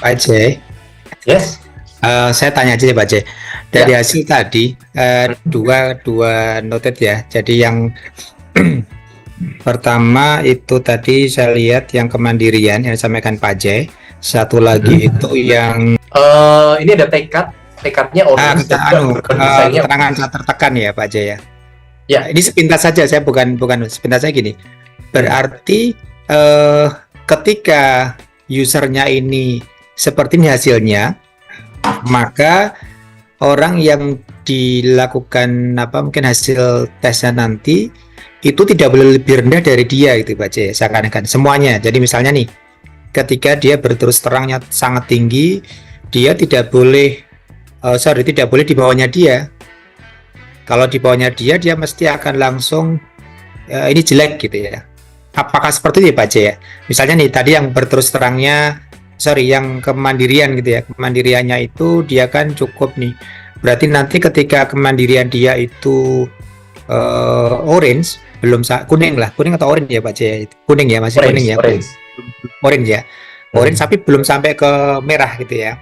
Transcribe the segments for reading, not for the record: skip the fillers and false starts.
Pak J, Yes. saya tanya aja ya Pak J. Dari Ya. hasil tadi dua noted ya. Jadi yang pertama itu tadi saya lihat yang kemandirian yang disampaikan Pak J. Satu lagi itu yang Ini ada tekadnya orange dan juga bersaingnya. keterangan tak tertekan ya Pak J ya. Ya. Ini sepintas saja, saya bukan sepintas saya gini. Berarti ketika usernya ini seperti ini hasilnya, maka orang yang dilakukan mungkin hasil tesnya nanti itu tidak boleh lebih rendah dari dia gitu Pak C, seakan-akan semuanya. Jadi misalnya nih, ketika dia berterus terangnya sangat tinggi, dia tidak boleh tidak boleh di bawahnya dia. Kalau di bawahnya dia mesti akan langsung ini jelek gitu ya. Apakah seperti itu ya Pak C ya? Misalnya nih tadi yang berterus terangnya yang kemandirian gitu ya, kemandiriannya itu dia kan cukup nih, berarti nanti ketika kemandirian dia itu orange, belum kuning atau orange ya Pak C, kuning ya, masih Orange, kuning ya, orange ya, orange tapi belum sampai ke merah gitu ya,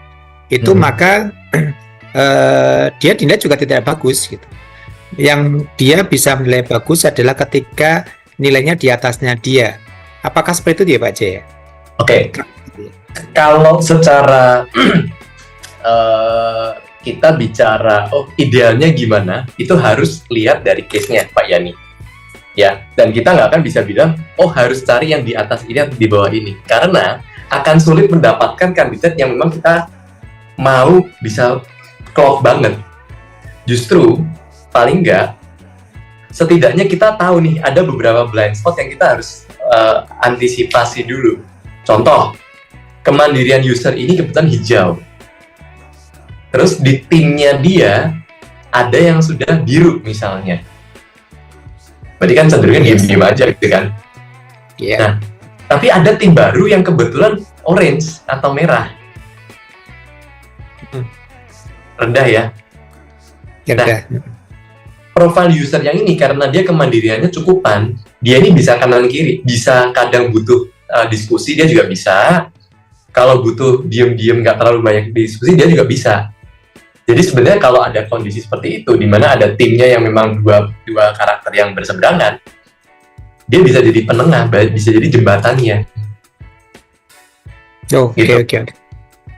itu maka dia dinilai juga tidak bagus gitu. Yang dia bisa menilai bagus adalah ketika nilainya di atasnya dia. Apakah seperti itu ya Pak C? Oke. Kalau secara kita bicara idealnya gimana, itu harus lihat dari case-nya Pak Yani ya, dan kita nggak akan bisa bilang harus cari yang di atas ini atau di bawah ini, karena akan sulit mendapatkan kandidat yang memang kita mau bisa klop banget. Justru paling nggak, setidaknya kita tahu nih ada beberapa blind spot yang kita harus antisipasi dulu. Contoh, kemandirian user ini kebetulan hijau. Terus di timnya dia ada yang sudah biru misalnya. Berarti kan cenderungnya diem-diem aja gitu kan. Yeah. Nah, tapi ada tim baru yang kebetulan orange atau merah. Rendah ya. Nah, profil user yang ini karena dia kemandiriannya cukupan, dia ini bisa kanan kiri, bisa kadang butuh diskusi dia juga bisa. Kalau butuh diem-diem nggak terlalu banyak diskusi dia juga bisa. Jadi sebenarnya kalau ada kondisi seperti itu, di mana ada timnya yang memang dua karakter yang berseberangan, dia bisa jadi penengah, bisa jadi jembatannya. Oke.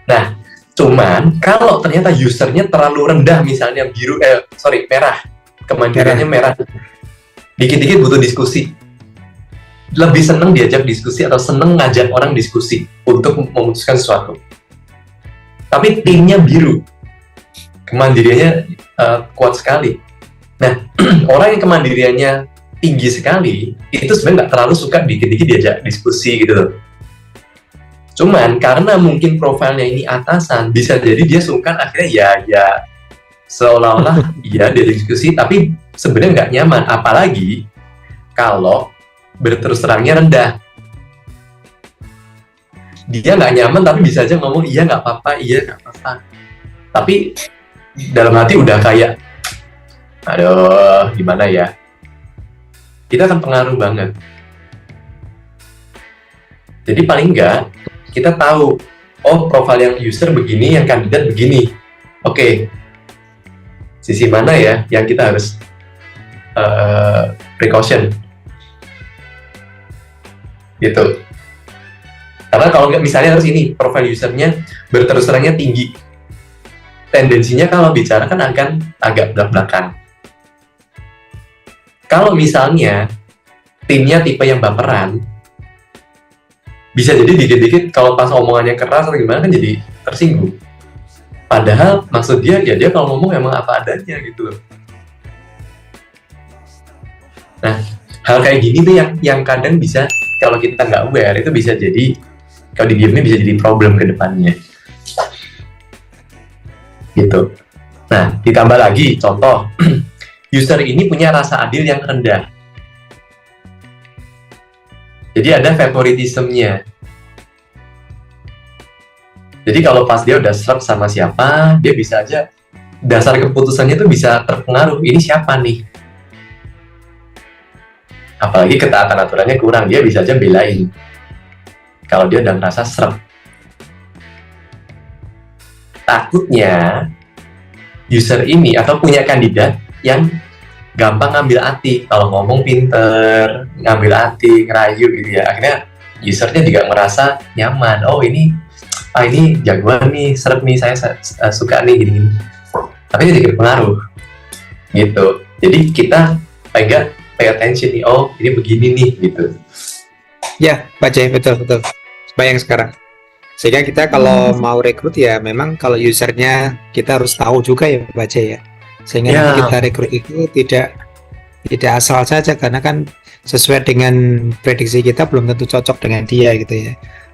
Nah, cuman kalau ternyata usernya terlalu rendah, misalnya merah, kemandiriannya merah, dikit-dikit butuh diskusi, lebih seneng diajak diskusi atau seneng ngajak orang diskusi untuk memutuskan sesuatu. Tapi timnya biru, kemandiriannya kuat sekali. Nah, orang yang kemandiriannya tinggi sekali, itu sebenarnya nggak terlalu suka dikit-dikit diajak diskusi gitu loh. Cuman karena mungkin profilnya ini atasan, bisa jadi dia sungkan, akhirnya ya seolah-olah dia diskusi, tapi sebenarnya nggak nyaman. Apalagi kalau berterus terangnya rendah, dia nggak nyaman tapi bisa aja ngomong iya nggak apa-apa, tapi dalam hati udah kayak aduh gimana ya, kita akan pengaruh banget. Jadi paling nggak kita tahu profil yang user begini, yang kandidat begini. Oke, sisi mana ya yang kita harus precaution gitu. Karena kalau nggak, misalnya harus ini, profil usernya berterus terangnya tinggi, tendensinya kalau bicara kan akan agak belak-belakan. Kalau misalnya timnya tipe yang baperan, bisa jadi dikit-dikit kalau pas omongannya keras atau gimana kan jadi tersinggung. Padahal maksud dia kalau ngomong emang apa adanya gitu loh. Nah, hal kayak gini tuh yang kadang bisa, kalau kita nggak aware, itu bisa jadi, kalau didiamnya bisa jadi problem ke depannya. Gitu. Nah, ditambah lagi, contoh, user ini punya rasa adil yang rendah. Jadi ada favoritism-nya. Jadi kalau pas dia udah serap sama siapa, dia bisa aja, dasar keputusannya tuh bisa terpengaruh, ini siapa nih? Apalagi ketaatan aturannya kurang, dia bisa aja belain kalau dia udah ngerasa serap. takutnya user ini atau punya kandidat yang gampang ngambil hati, kalau ngomong pinter, ngambil hati, ngerayu gitu ya. Akhirnya usernya juga merasa nyaman. Oh ini jagoan nih, seret nih, saya suka nih gini-gini. Tapi itu jadi pengaruh gitu. Jadi kita pay attention nih, oh ini begini nih gitu. Ya, Pak Jay, betul. Bayang sekarang. Sehingga kita kalau mau rekrut ya memang kalau usernya kita harus tahu juga ya Pak Jay ya. Sehingga nanti kita rekrut itu tidak asal saja, karena kan sesuai dengan prediksi kita belum tentu cocok dengan dia gitu ya.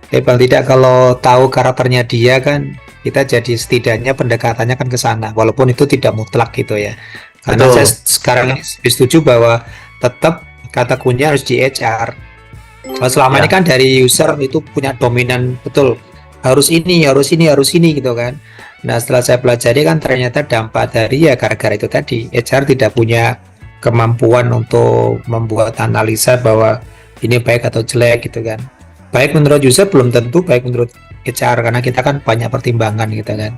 Tapi paling tidak kalau tahu karakternya dia kan kita jadi setidaknya pendekatannya kan ke sana, walaupun itu tidak mutlak gitu ya. Karena saya sekarang setuju bahwa tetap kata kunci harus di HR. Kalau selama ini kan dari user itu punya dominan betul, harus ini gitu kan. Nah setelah saya pelajari kan ternyata dampak dari ya gara-gara itu tadi, HR tidak punya kemampuan untuk membuat analisa bahwa ini baik atau jelek gitu kan. Baik menurut user belum tentu baik menurut HR, karena kita kan banyak pertimbangan gitu kan.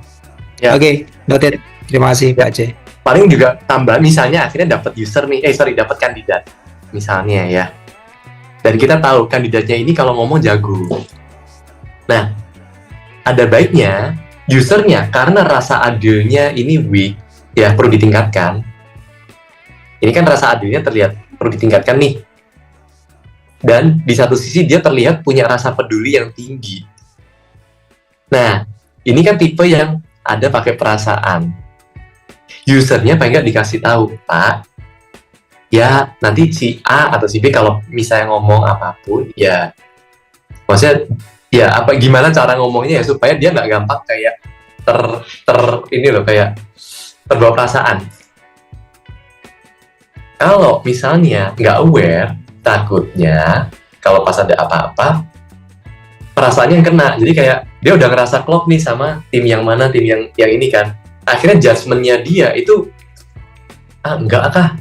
Oke, noted. Terima kasih Pak J. Paling juga tambah misalnya akhirnya dapat user nih, dapat kandidat misalnya ya. Dan kita tahu kandidatnya ini kalau ngomong jago. Nah, ada baiknya usernya karena rasa adilnya ini weak, ya perlu ditingkatkan. Ini kan rasa adilnya terlihat perlu ditingkatkan nih. Dan di satu sisi dia terlihat punya rasa peduli yang tinggi. Nah, ini kan tipe yang ada pakai perasaan. Usernya pengen nggak dikasih tahu, Pak, ya nanti si A atau si B kalau misalnya ngomong apapun, ya maksudnya ya apa gimana cara ngomongnya ya supaya dia nggak gampang kayak kayak terbawa perasaan. Kalau misalnya nggak aware, takutnya kalau pas ada apa-apa perasaannya yang kena. Jadi kayak dia udah ngerasa klop nih sama tim yang mana, tim yang ini kan. Akhirnya judgement-nya dia itu enggak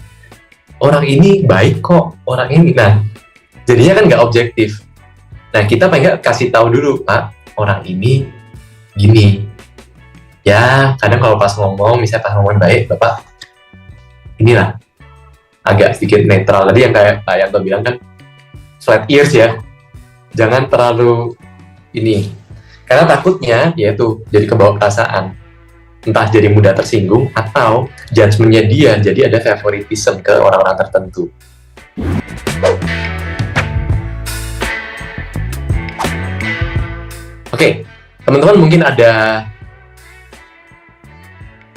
orang ini baik kok, orang ini. Nah, jadinya kan nggak objektif. Nah, kita pengen kasih tahu dulu, Pak, orang ini gini. Ya, kadang kalau pas ngomong, misalnya pas ngomong baik, Bapak, inilah, agak sedikit netral. Tadi yang kayak Pak Yanto bilang kan, flat ears ya. Jangan terlalu ini. Karena takutnya, yaitu jadi kebawa perasaan. Entah jadi mudah tersinggung, atau judgement-nya dia, jadi ada favoritism ke orang-orang tertentu. Oke, teman-teman mungkin ada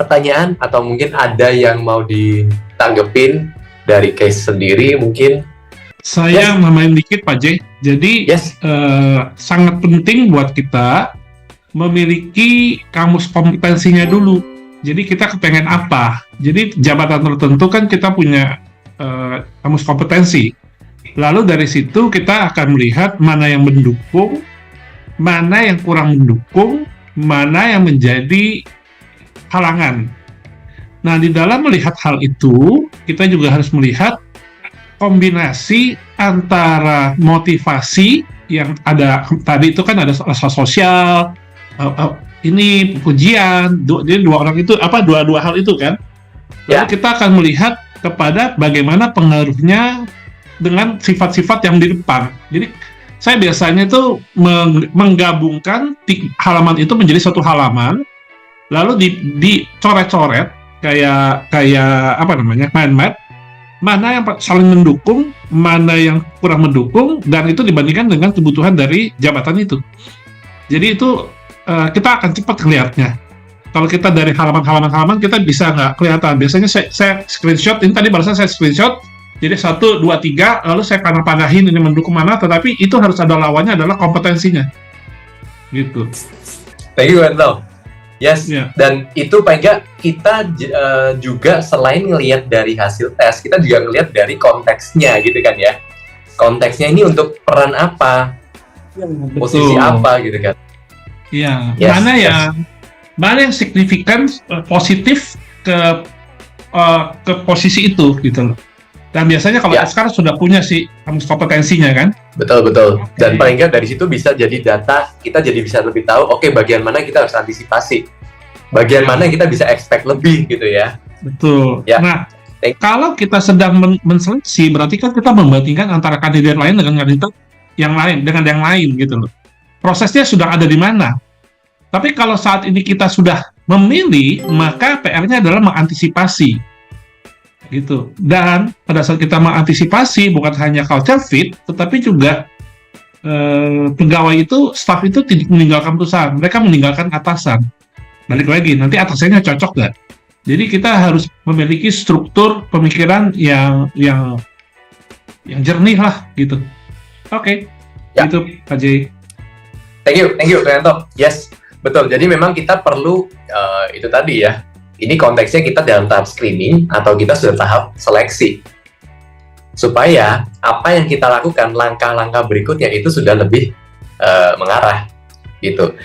pertanyaan atau mungkin ada yang mau ditanggepin dari case sendiri mungkin? Saya nambahin dikit Pak J. Jadi sangat penting buat kita memiliki kamus kompetensinya dulu. Jadi kita kepengen apa? Jadi jabatan tertentu kan kita punya kamus kompetensi. Lalu dari situ kita akan melihat mana yang mendukung, mana yang kurang mendukung, mana yang menjadi halangan. Nah, di dalam melihat hal itu, kita juga harus melihat kombinasi antara motivasi yang ada tadi itu kan ada rasa sosial, ini pujian, jadi dua orang itu dua hal itu kan. Lalu kita akan melihat kepada bagaimana pengaruhnya dengan sifat-sifat yang di depan. Jadi saya biasanya itu menggabungkan halaman itu menjadi satu halaman, lalu dicoret-coret kayak mind map, mana yang saling mendukung, mana yang kurang mendukung, dan itu dibandingkan dengan kebutuhan dari jabatan itu. Jadi itu kita akan cepat melihatnya. Kalau kita dari halaman kita bisa nggak kelihatan. Biasanya saya screenshot, ini tadi barusan saya screenshot, jadi 1, 2, 3, lalu saya panah-panahin ini mendukung mana, tetapi itu harus ada lawannya adalah kompetensinya. Gitu. Thank you, Wendell. Yes, dan itu paling kita juga selain ngelihat dari hasil tes, kita juga ngelihat dari konteksnya gitu kan ya. Konteksnya ini untuk peran apa, posisi apa gitu kan. Iya, mana yang signifikan positif ke posisi itu gitu loh. Dan biasanya kalau sekarang sudah punya sih kamus kompetensinya kan. Betul. Dan paling nggak dari situ bisa jadi data, kita jadi bisa lebih tahu, oke, bagian mana kita harus antisipasi. bagian mana yang kita bisa expect lebih gitu ya. Betul. Ya. Nah, kalau kita sedang menseleksi, berarti kan kita membandingkan antara kandidat lain dengan kandidat yang lain gitu loh. Prosesnya sudah ada di mana. Tapi kalau saat ini kita sudah memilih, maka PR-nya adalah mengantisipasi. Gitu. Dan pada saat kita mengantisipasi, bukan hanya culture fit, tetapi juga pegawai itu, staff itu tidak meninggalkan perusahaan, mereka meninggalkan atasan. Balik lagi, nanti atasannya cocok nggak? Jadi kita harus memiliki struktur pemikiran yang jernih lah gitu. Oke, Ya. Itu Pak Jay. Thank you, Trianto. Yes, betul. Jadi memang kita perlu itu tadi ya. Ini konteksnya kita dalam tahap screening atau kita sudah tahap seleksi. Supaya apa yang kita lakukan, langkah-langkah berikutnya itu sudah lebih mengarah gitu.